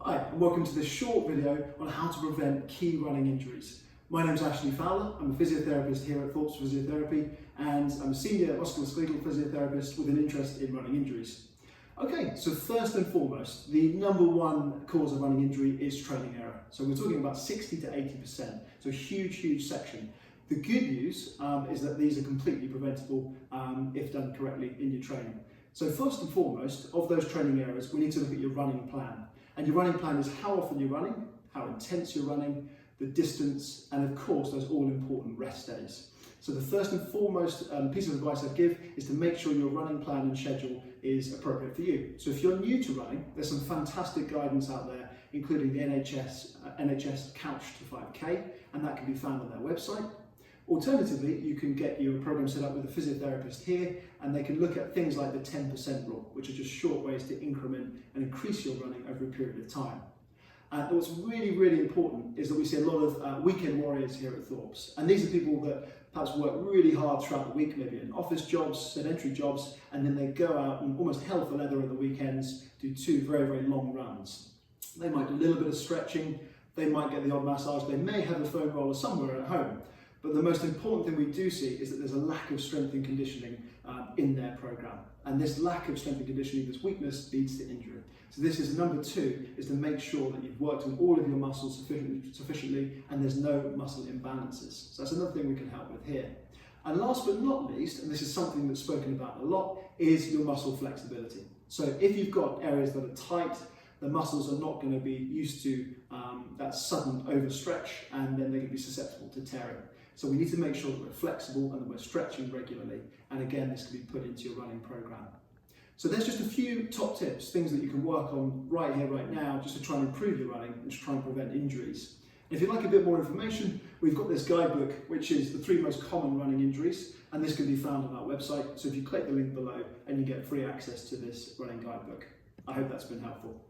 Hi, and welcome to this short video on how to prevent key running injuries. My name is Ashley Fowler. I'm a physiotherapist here at Thorpe's Physiotherapy, and I'm a senior musculoskeletal physiotherapist with an interest in running injuries. Okay, so first and foremost, the number one cause of running injury is training error. So we're talking about 60 to 80%, so a huge section. The good news is that these are completely preventable if done correctly in your training. So first and foremost, of those training errors, we need to look at your running plan. And your running plan is how often you're running, how intense you're running, the distance, and of course those all-important rest days. So the first and foremost piece of advice I'd give is to make sure your running plan and schedule is appropriate for you. So if you're new to running, there's some fantastic guidance out there, including the NHS Couch to 5K, and that can be found on their website. Alternatively, you can get your program set up with a physiotherapist here, and they can look at things like the 10% rule, which are just short ways to increment and increase your running over a period of time. And what's really important is that we see a lot of weekend warriors here at Thorpe's, and these are people that perhaps work really hard throughout the week, maybe in office jobs, sedentary jobs, and then they go out and almost hell for leather at the weekends, do two very long runs. They might do a little bit of stretching, they might get the odd massage, they may have a foam roller somewhere at home. But the most important thing we do see is that there's a lack of strength and conditioning in their program. And this lack of strength and conditioning, this weakness, leads to injury. So this is number two, is to make sure that you've worked on all of your muscles sufficiently and there's no muscle imbalances. So that's another thing we can help with here. And last but not least, and this is something that's spoken about a lot, is your muscle flexibility. So if you've got areas that are tight, the muscles are not going to be used to that sudden overstretch, and then they're going to be susceptible to tearing. So we need to make sure that we're flexible and that we're stretching regularly. And again, this can be put into your running program. So there's just a few top tips, things that you can work on right here, right now, just to try and improve your running and to try and prevent injuries. And if you'd like a bit more information, we've got this guidebook, which is the 3 most common running injuries, and this can be found on our website. So if you click the link below, and you get free access to this running guidebook. I hope that's been helpful.